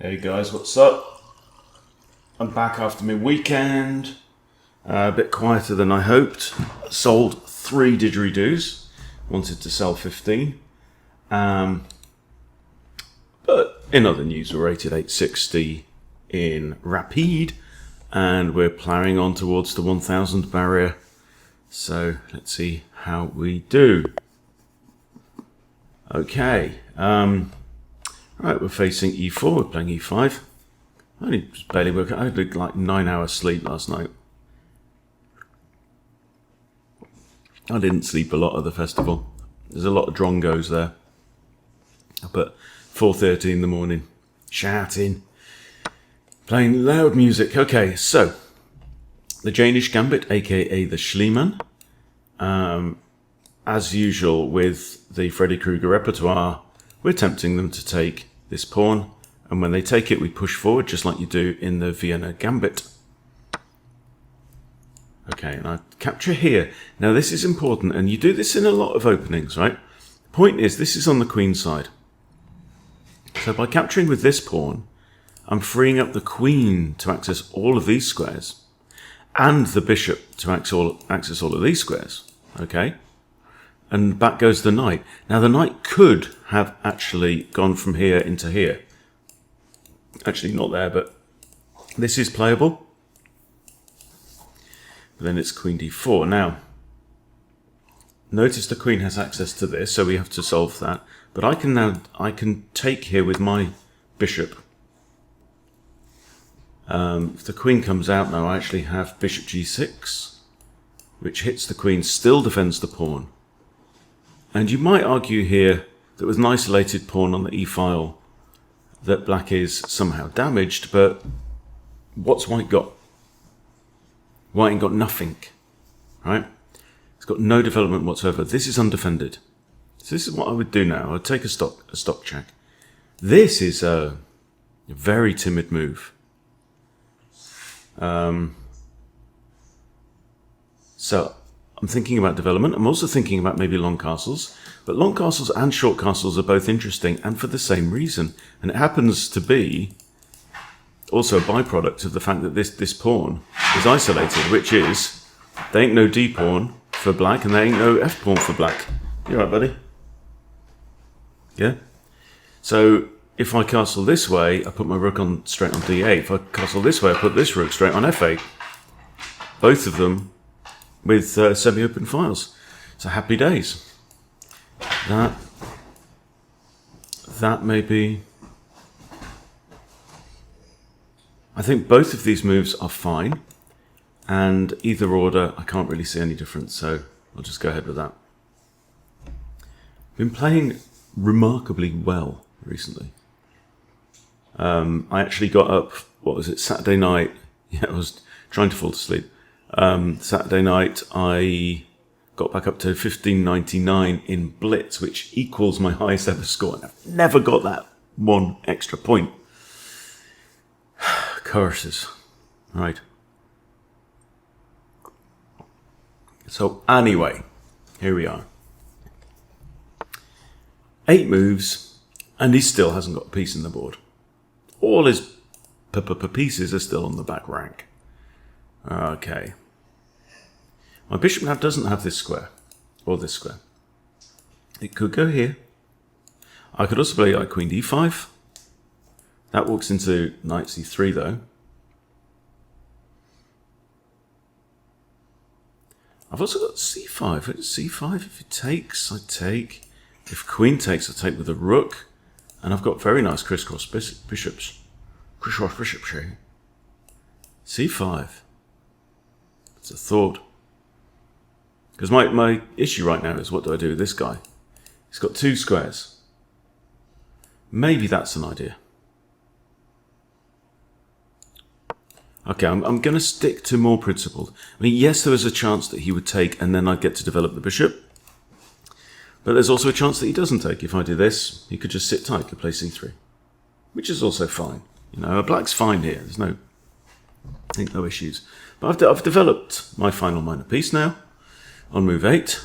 Hey guys, what's up? I'm back after my weekend. A bit quieter than I hoped. Sold 3 didgeridoos. Wanted to sell 15. But in other news, we're rated 860 in Rapide. And we're ploughing on towards the 1000 barrier. So let's see how we do. Okay. Right, we're facing e4, we're playing e5. I only just barely woke up. I had like 9 hours sleep last night. I didn't sleep a lot at the festival. There's a lot of drongos there. Up at 4:30 in the morning, shouting, playing loud music. Okay, so the Jaenisch Gambit, aka the Schliemann. As usual with the Freddy Krueger repertoire, we're tempting them to take this pawn, and when they take it, we push forward just like you do in the Vienna Gambit. Okay, and I capture here. Now this is important, and you do this in a lot of openings, right? The point is, this is on the queen side. So by capturing with this pawn, I'm freeing up the queen to access all of these squares, and the bishop to access all of these squares, okay? And back goes the knight. Now the knight could have actually gone from here into here. Actually not there, but this is playable. But then it's queen d4. Now, notice the queen has access to this, so we have to solve that. But I can take here with my bishop. If the queen comes out now, I actually have bishop g6, which hits the queen, still defends the pawn. And you might argue here that with an isolated pawn on the e-file that black is somehow damaged, but what's white got? White ain't got nothing, right? It's got no development whatsoever. This is undefended. So this is what I would do now. I'd take a stock check. This is a very timid move. So I'm thinking about development. I'm also thinking about maybe long castles. But long castles and short castles are both interesting, and for the same reason. And it happens to be also a byproduct of the fact that this pawn is isolated, which is, there ain't no d pawn for black, and there ain't no f pawn for black. You alright, buddy? Yeah? So if I castle this way, I put my rook on straight on d8. If I castle this way, I put this rook straight on f8. Both of them with semi-open files. So happy days. That may be... I think both of these moves are fine, and either order, I can't really see any difference, so I'll just go ahead with that. Been playing remarkably well recently. I actually got up, what was it, Saturday night? Yeah, I was trying to fall asleep. Saturday night, I got back up to 1599 in Blitz, which equals my highest ever score. And I've never got that one extra point. Curses. Right. So anyway, here we are. 8 moves, and he still hasn't got a piece in the board. All his pieces are still on the back rank. Okay. My bishop now doesn't have this square, or this square. It could go here. I could also play like queen d5. That walks into knight c3 though. I've also got c5. c5, if it takes, I take. If queen takes, I take with a rook. And I've got very nice crisscross bishops. Crisscross bishops here. c5. It's a thought. Because my issue right now is, what do I do with this guy? He's got 2 squares. Maybe that's an idea. Okay, I'm going to stick to more principled. I mean, yes, there is a chance that he would take and then I'd get to develop the bishop. But there's also a chance that he doesn't take. If I do this, he could just sit tight, could play c3. Which is also fine. You know, black's fine here. There's no issues. But I've developed my final minor piece now. On move 8.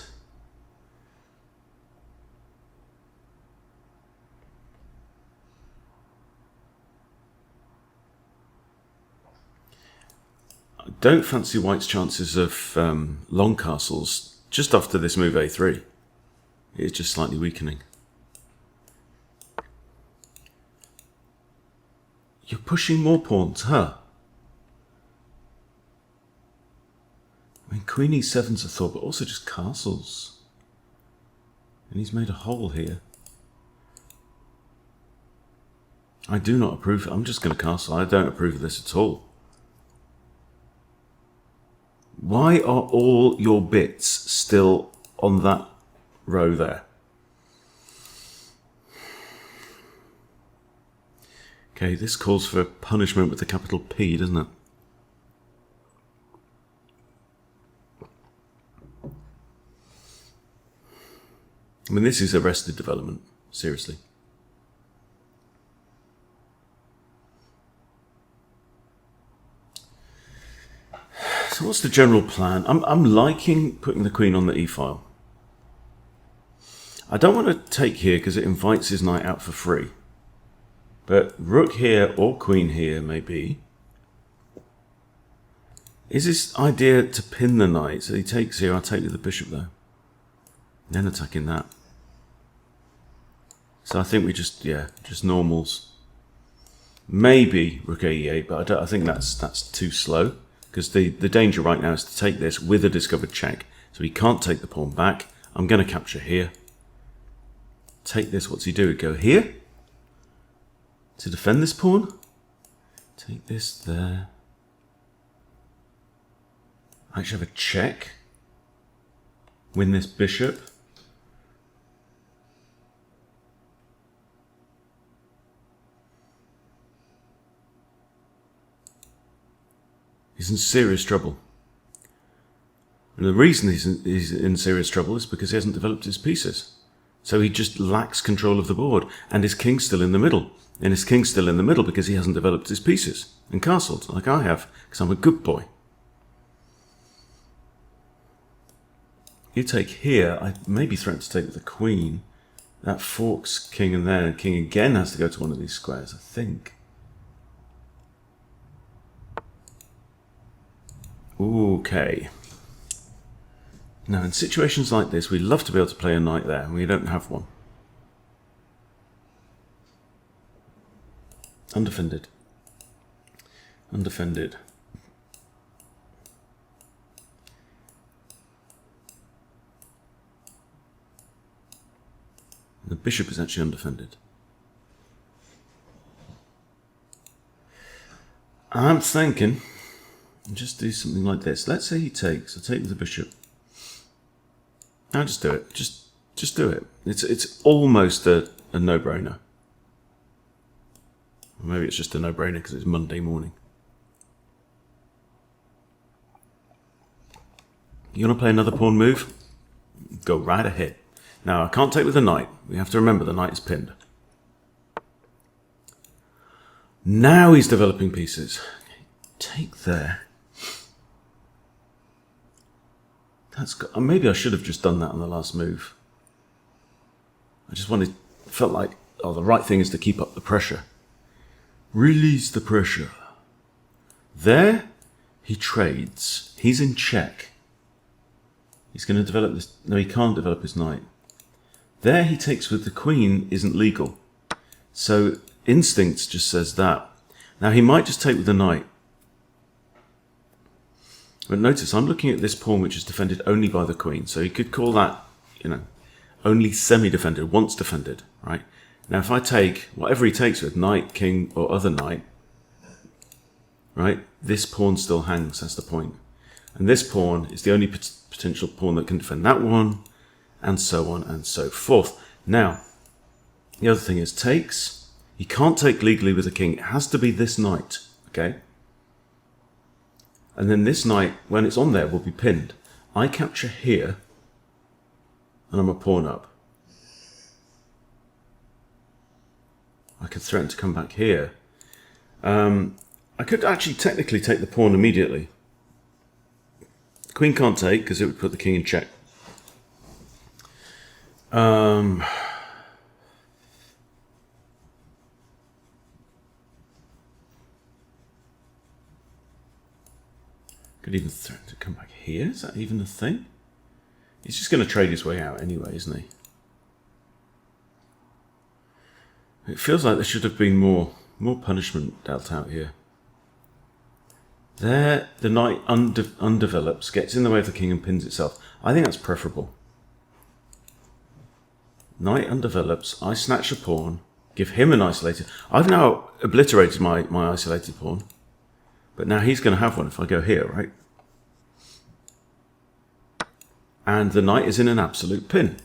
don't fancy white's chances of long castles just after this move a3. It's just slightly weakening. You're pushing more pawns, huh? I mean, queen e7's a thought, but also just castles. And he's made a hole here. I do not approve. I'm just going to castle. I don't approve of this at all. Why are all your bits still on that row there? Okay, this calls for punishment with a capital P, doesn't it? I mean, this is arrested development, seriously. So what's the general plan? I'm liking putting the queen on the e-file. I don't want to take here because it invites his knight out for free. But rook here or queen here maybe. Is this idea to pin the knight? So he takes here, I'll take with the bishop though. Then attacking that. So I think we just, yeah, just normals. Maybe rook e8, but I think that's too slow. Because the danger right now is to take this with a discovered check. So he can't take the pawn back. I'm going to capture here. Take this, what's he do? Go here? To defend this pawn? Take this there. I actually have a check. Win this bishop. He's in serious trouble. And the reason he's in serious trouble is because he hasn't developed his pieces. So he just lacks control of the board. And his king's still in the middle. And his king's still in the middle because he hasn't developed his pieces and castled like I have, because I'm a good boy. You take here, I maybe threaten to take with the queen. That forks king and there, and king again has to go to one of these squares, I think. Okay. Now in situations like this, we love to be able to play a knight there, and we don't have one. Undefended. Undefended. The bishop is actually undefended. I'm thinking, just do something like this. Let's say he takes. I'll take with the bishop. I'll just do it. Just do it. It's almost a no-brainer. Maybe it's just a no-brainer because it's Monday morning. You want to play another pawn move? Go right ahead. Now, I can't take with the knight. We have to remember the knight is pinned. Now he's developing pieces. Take there. Maybe I should have just done that on the last move. I just felt like, oh, the right thing is to keep up the pressure. Release the pressure. There, he trades. He's in check. He's going to develop this. No, he can't develop his knight. There, he takes with the queen isn't legal. So, instinct just says that. Now, he might just take with the knight. But notice, I'm looking at this pawn which is defended only by the queen. So, he could call that, only semi-defended, once defended, right? Now, if I take whatever he takes with, knight, king, or other knight, right, this pawn still hangs, that's the point. And this pawn is the only potential pawn that can defend that one, and so on and so forth. Now, the other thing is takes. He can't take legally with a king. It has to be this knight, okay? And then this knight, when it's on there, will be pinned. I capture here, and I'm a pawn up. I could threaten to come back here. I could actually technically take the pawn immediately. The queen can't take because it would put the king in check. Could even threaten to come back here. Is that even a thing? He's just going to trade his way out anyway, isn't he? It feels like there should have been more punishment dealt out here. There, the knight undevelops, gets in the way of the king and pins itself. I think that's preferable. Knight undevelops, I snatch a pawn, give him an isolated... I've now obliterated my isolated pawn, but now he's going to have one if I go here, right? And the knight is in an absolute pin.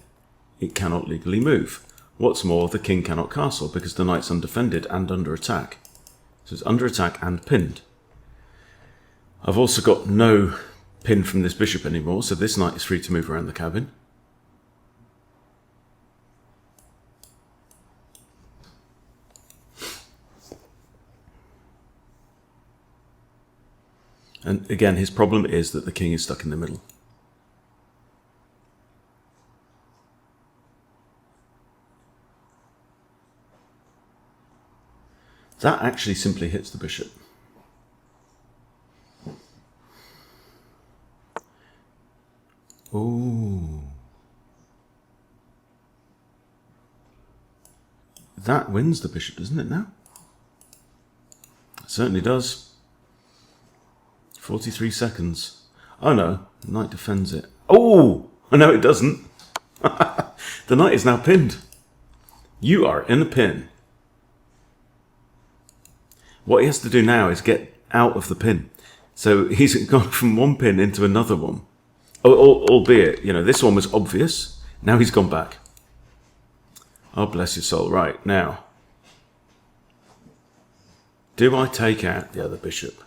It cannot legally move. What's more, the king cannot castle because the knight's undefended and under attack. So it's under attack and pinned. I've also got no pin from this bishop anymore, so this knight is free to move around the cabin. And again, his problem is that the king is stuck in the middle. That actually simply hits the bishop. Ooh. That wins the bishop, doesn't it now? It certainly does. 43 seconds. Oh no, the knight defends it. Oh! No, it doesn't. The knight is now pinned. You are in a pin. What he has to do now is get out of the pin. So he's gone from one pin into another one. Albeit, you know, this one was obvious. Now he's gone back. Oh, bless your soul. Right, now. Do I take out the other bishop?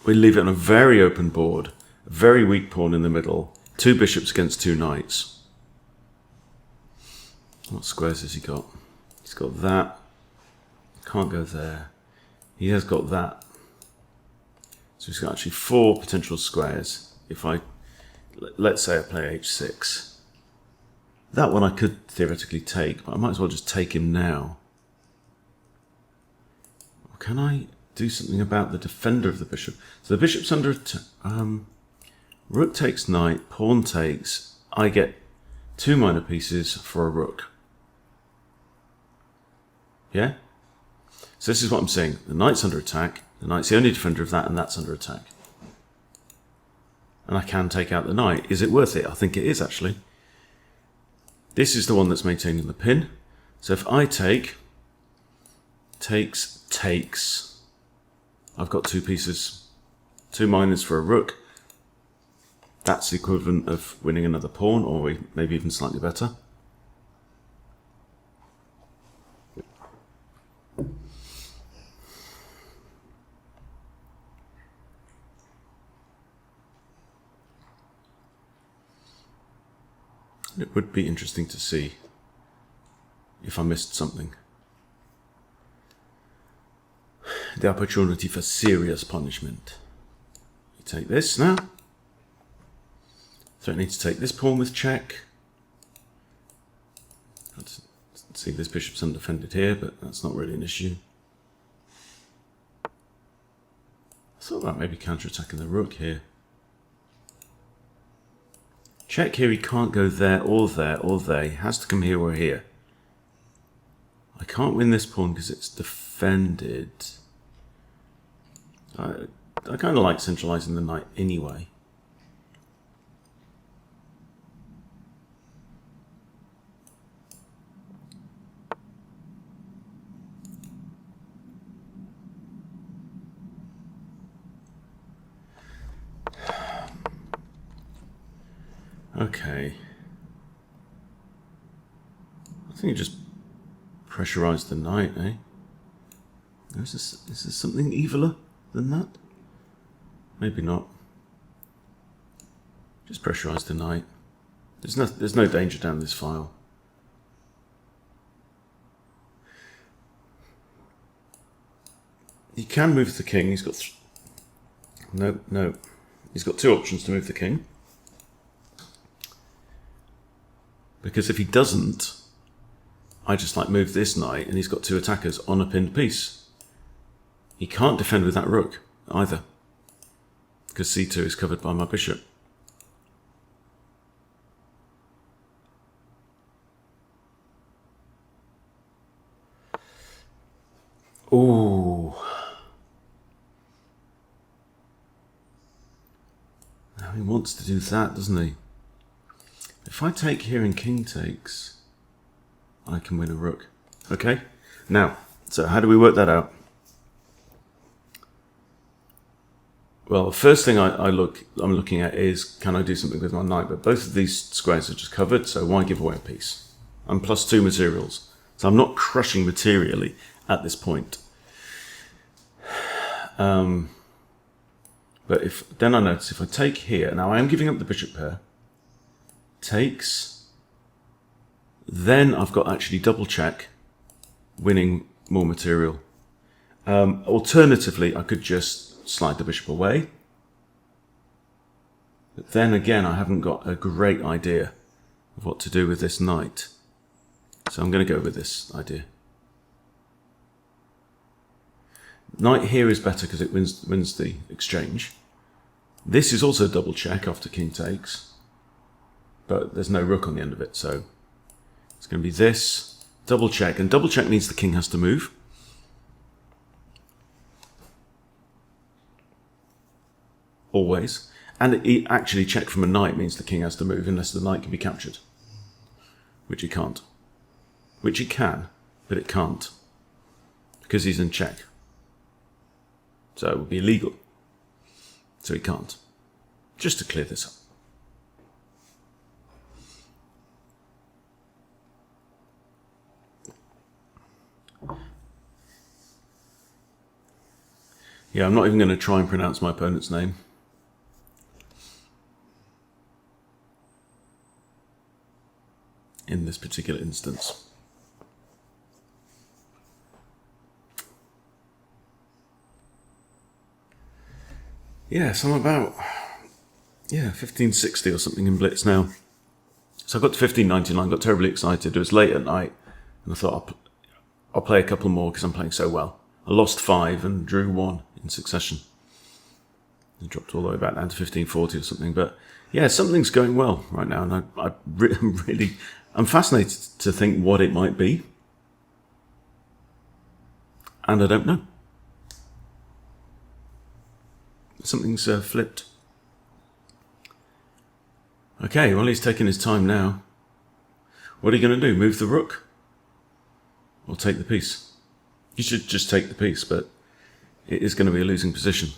We leave it on a very open board. A very weak pawn in the middle. Two bishops against two knights. What squares has he got? He's got that. Can't go there. He has got that. So he's got actually four potential squares. If I, let's say I play h6. That one I could theoretically take, but I might as well just take him now. Or can I do something about the defender of the bishop? So the bishop's under attack. Rook takes knight, pawn takes. I get two minor pieces for a rook. Yeah? So this is what I'm saying. The knight's under attack. The knight's the only defender of that, and that's under attack. And I can take out the knight. Is it worth it? I think it is, actually. This is the one that's maintaining the pin. So if I take, takes, I've got two pieces, two minors for a rook. That's the equivalent of winning another pawn, or maybe even slightly better. It would be interesting to see if I missed something. The opportunity for serious punishment. You take this now. Threatening to take this pawn with check. Let's see, this bishop's undefended here, but that's not really an issue. I thought about maybe counter-attacking the rook here. Check here, he can't go there or there or there. He has to come here or here. I can't win this pawn because it's defended. I kind of like centralizing the knight anyway. Okay. I think you just pressurize the knight, eh? Is this something eviler than that? Maybe not. Just pressurize the knight. There's no danger down this file. He can move the king. He's got no. He's got two options to move the king. Because if he doesn't, I just like move this knight and he's got two attackers on a pinned piece. He can't defend with that rook either, because c2 is covered by my bishop. Ooh. Now he wants to do that, doesn't he? If I take here and king takes, I can win a rook. Okay? Now, so how do we work that out? Well, the first thing I'm looking at is, can I do something with my knight? But both of these squares are just covered, so why give away a piece? I'm +2 materials, so I'm not crushing materially at this point. But then I notice if I take here, now I am giving up the bishop pair, takes, then I've got actually double check, winning more material. Alternatively, I could just slide the bishop away. But then again, I haven't got a great idea of what to do with this knight. So I'm going to go with this idea. Knight here is better because it wins the exchange. This is also double check after king takes, but there's no rook on the end of it, so it's going to be this, double check, and double check means the king has to move. Always. And it actually check from a knight means the king has to move unless the knight can be captured, which he can't. Which he can, but it can't, because he's in check. So it would be illegal. So he can't. Just to clear this up. Yeah, I'm not even going to try and pronounce my opponent's name. In this particular instance. Yeah, so I'm about 1560 or something in Blitz now. So I got to 1599, got terribly excited. It was late at night, and I thought I'll play a couple more because I'm playing so well. I lost 5 and drew 1 in succession. I dropped all the way back down to 1540 or something. But yeah, something's going well right now, and I'm fascinated to think what it might be. And I don't know. Something's flipped. Okay, well, he's taking his time now. What are you going to do? Move the rook? Or take the piece? You should just take the piece, but it is going to be a losing position.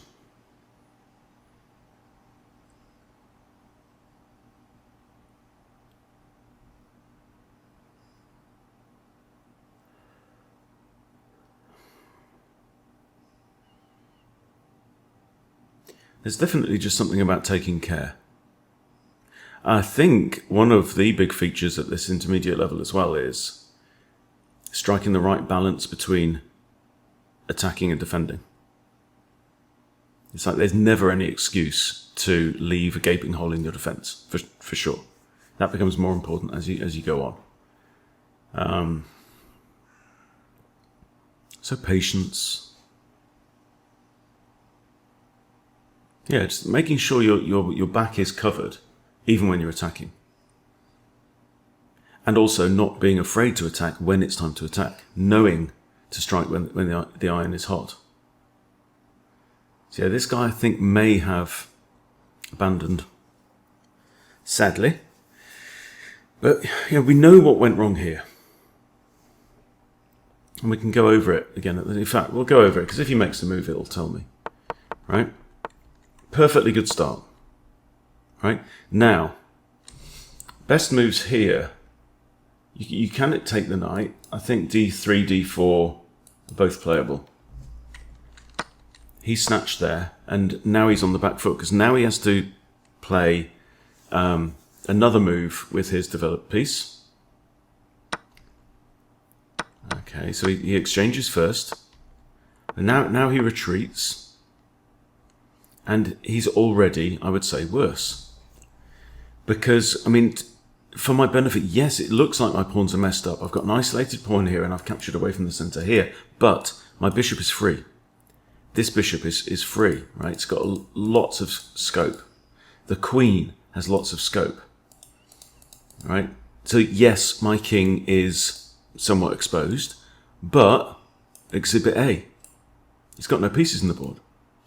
There's definitely just something about taking care. I think one of the big features at this intermediate level as well is striking the right balance between attacking and defending. It's like there's never any excuse to leave a gaping hole in your defense, for sure. That becomes more important as you go on. So patience. Yeah, just making sure your back is covered, even when you're attacking. And also not being afraid to attack when it's time to attack, knowing to strike when the iron is hot. So yeah, this guy I think may have abandoned, sadly. But yeah, we know what went wrong here. And we can go over it again. In fact, we'll go over it, because if he makes the move, it'll tell me. Right? Perfectly good start. Right? Now, best moves here. You can take the knight. I think d3, d4 are both playable. He snatched there, and now he's on the back foot, because now he has to play another move with his developed piece. Okay, so he exchanges first. And now he retreats. And he's already, I would say, worse. Because, I mean, for my benefit, yes, it looks like my pawns are messed up. I've got an isolated pawn here and I've captured away from the centre here. But my bishop is free. this bishop is free, right? It's got lots of scope. The queen has lots of scope, right? So yes, my king is somewhat exposed, but exhibit A, he's got no pieces in the board,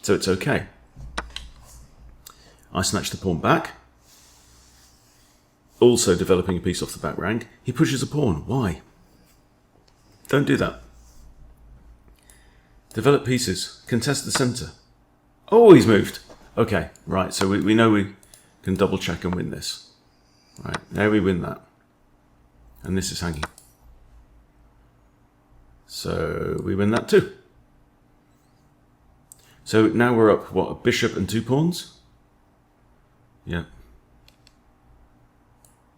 so it's okay. I snatch the pawn back, also developing a piece off the back rank. He pushes a pawn. Why? Don't do that. Develop pieces. Contest the centre. Oh, he's moved. Okay, right, so we know we can double check and win this. Right, there we win that. And this is hanging. So we win that too. So now we're up, what, a bishop and 2 pawns? Yeah.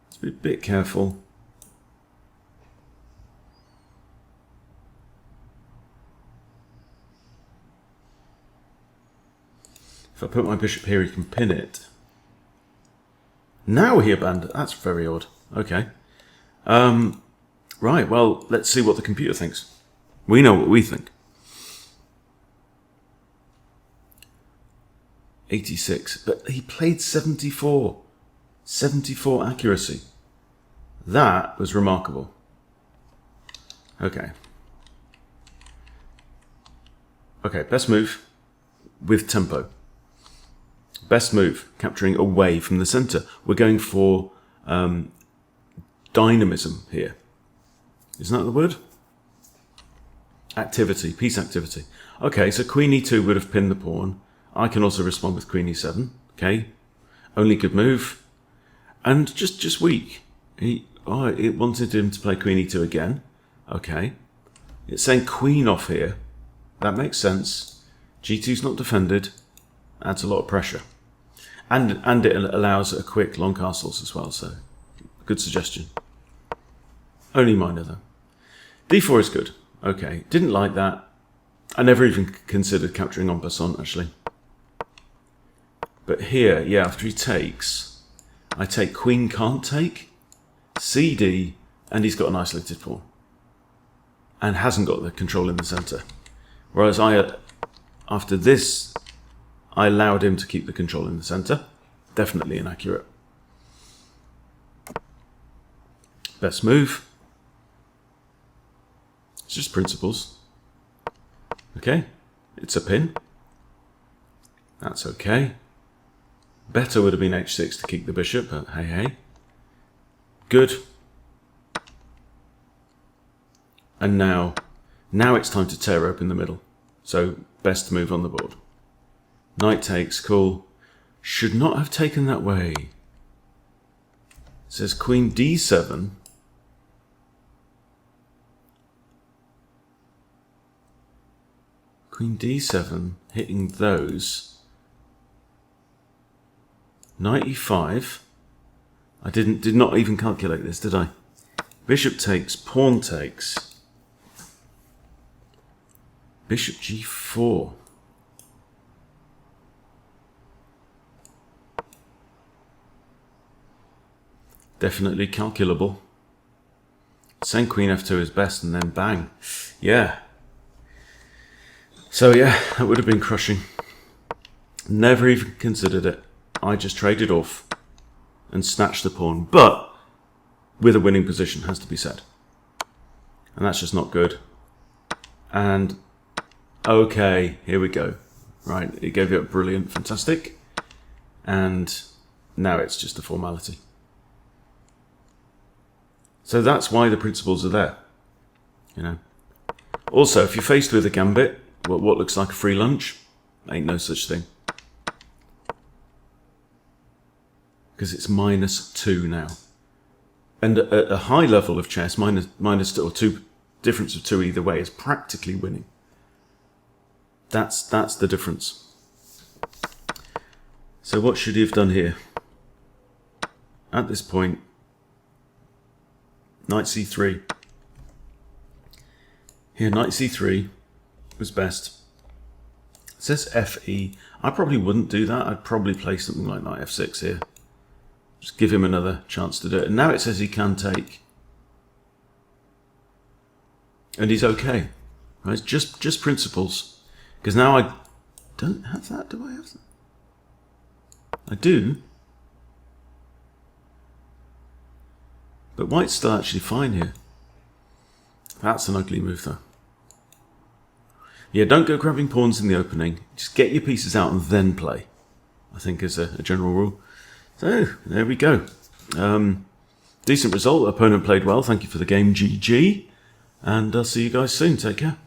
Let's be a bit careful. If I put my bishop here, he can pin it. Now he abandoned. That's very odd. Okay. Right, well, let's see what the computer thinks. We know what we think. 86, but he played 74. 74 accuracy. That was remarkable. Okay. Okay, best move with tempo. Best move, capturing away from the centre. We're going for dynamism here. Isn't that the word? Activity, piece activity. Okay, so Queen E2 would have pinned the pawn. I can also respond with Queen E7. Okay, only good move. And just weak. It wanted him to play Queen E2 again. Okay. It's saying Queen off here. That makes sense. G2's not defended. Adds a lot of pressure. And it allows a quick long castles as well, so good suggestion. Only minor though. D4 is good. Okay, didn't like that. I never even considered capturing en passant actually. But here, yeah, after he takes, I take Queen can't take, CD, and he's got an isolated pawn. And hasn't got the control in the centre. Whereas after this, I allowed him to keep the control in the centre. Definitely inaccurate. Best move. It's just principles. Okay, it's a pin. That's okay. Better would have been h6 to keep the bishop, but hey hey. Good. And now it's time to tear open the middle. So best move on the board. Knight takes, cool. Should not have taken that way. It says Queen D7. Queen D7, hitting those. Knight E5. I did not even calculate this, did I? Bishop takes, pawn takes. Bishop G4. Definitely calculable. Saying Queen F2 is best and then bang. Yeah. So yeah, that would have been crushing. Never even considered it. I just traded off and snatched the pawn. But with a winning position, has to be said. And that's just not good. And okay, here we go. Right, it gave it a brilliant, fantastic. And now it's just a formality. So that's why the principles are there, you know. Also, if you're faced with a gambit, what looks like a free lunch, ain't no such thing. Because it's -2 now. And at a high level of chess, minus 2 or 2 difference of 2 either way is practically winning. That's the difference. So what should he have done here? At this point, Knight C3. Here, Knight C3 was best. It says FE. I probably wouldn't do that. I'd probably play something like Knight F6 here. Just give him another chance to do it. And now it says he can take. And he's okay. Right? It's just principles. Because now don't have that, do I have that? I do. But white's still actually fine here. That's an ugly move, though. Yeah, don't go grabbing pawns in the opening. Just get your pieces out and then play, I think is a general rule. So, there we go. Decent result. Opponent played well. Thank you for the game. GG. And I'll see you guys soon. Take care.